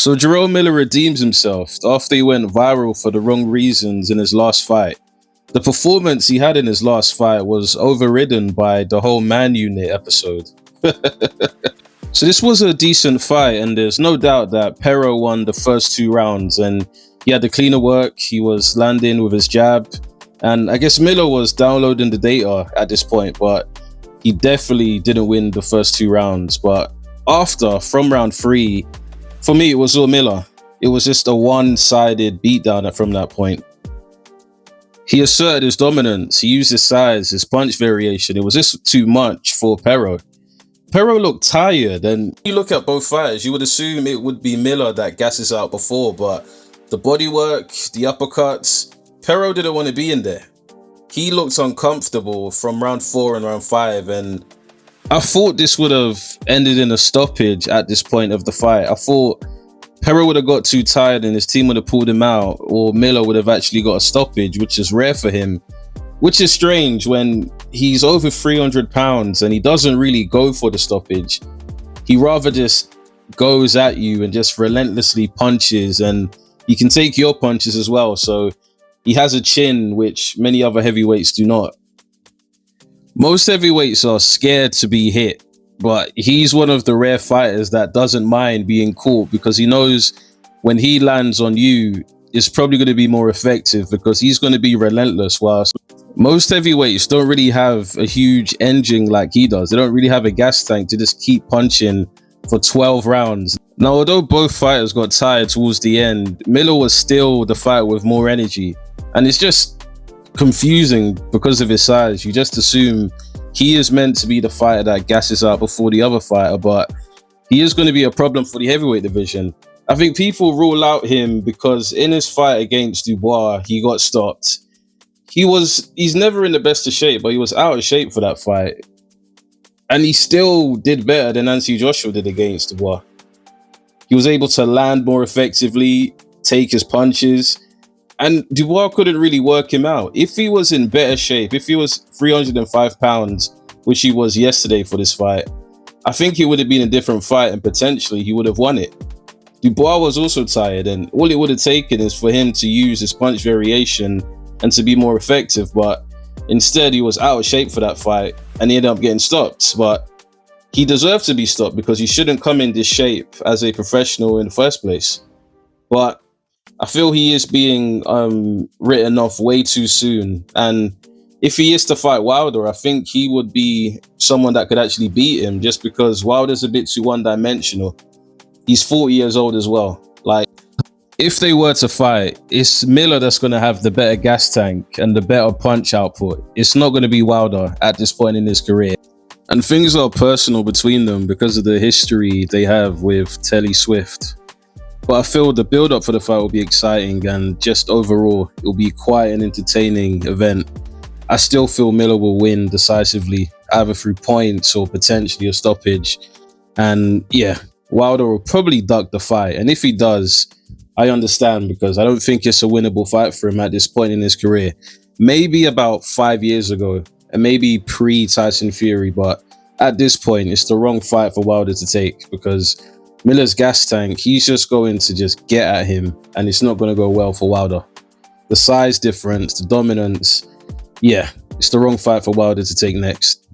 So Jarrell Miller redeems himself after he went viral for the wrong reasons in his last fight. The performance he had in his last fight was overridden by the whole man unit episode. So this was a decent fight, and there's no doubt that Pero won the first 2 rounds, and he had the cleaner work, he was landing with his jab, and I guess Miller was downloading the data at this point, but he definitely didn't win the first 2 rounds. But after, from round 3, for me, it was all Miller. It was just a one-sided beatdown from that point. He asserted his dominance, he used his size, his punch variation. It was just too much for Pero. Pero looked tired, and you look at both fighters, you would assume it would be Miller that gasses out before, but the bodywork, the uppercuts, Pero didn't want to be in there. He looked uncomfortable from round 4 and round 5, and I thought this would have ended in a stoppage at this point of the fight. I thought Pero would have got too tired and his team would have pulled him out, or Miller would have actually got a stoppage, which is rare for him. Which is strange when he's over 300 pounds and he doesn't really go for the stoppage. He rather just goes at you and just relentlessly punches, and he can take your punches as well. So he has a chin, which many other heavyweights do not. Most heavyweights are scared to be hit, but he's one of the rare fighters that doesn't mind being caught, because he knows when he lands on you, it's probably going to be more effective because he's going to be relentless, whilst most heavyweights don't really have a huge engine like he does. They don't really have a gas tank to just keep punching for 12 rounds. Now, although both fighters got tired towards the end, Miller was still the fighter with more energy. And it's just confusing because of his size. You just assume he is meant to be the fighter that gasses out before the other fighter, but he is going to be a problem for the heavyweight division. I think people rule out him because in his fight against Dubois, he got stopped. He's never in the best of shape, but he was out of shape for that fight. And he still did better than Anthony Joshua did against Dubois. He was able to land more effectively, take his punches, and Dubois couldn't really work him out. If he was in better shape, if he was 305 pounds, which he was yesterday for this fight, I think it would have been a different fight and potentially he would have won it. Dubois was also tired, and all it would have taken is for him to use his punch variation and to be more effective, but instead he was out of shape for that fight and he ended up getting stopped. But he deserved to be stopped because he shouldn't come in this shape as a professional in the first place. But I feel he is being written off way too soon, and if he is to fight Wilder, I think he would be someone that could actually beat him, just because Wilder's a bit too one-dimensional. He's 40 years old as well. Like, if they were to fight, it's Miller that's going to have the better gas tank and the better punch output. It's not going to be Wilder at this point in his career. And things are personal between them because of the history they have with Telly Swift. But I feel the build-up for the fight will be exciting, and just overall, it will be quite an entertaining event. I still feel Miller will win decisively, either through points or potentially a stoppage. And yeah, Wilder will probably duck the fight. And if he does, I understand, because I don't think it's a winnable fight for him at this point in his career. Maybe about 5 years ago, and maybe pre-Tyson Fury, but at this point, it's the wrong fight for Wilder to take, because Miller's gas tank, he's just going to just get at him, and it's not going to go well for Wilder. The size difference, the dominance, yeah, it's the wrong fight for Wilder to take next.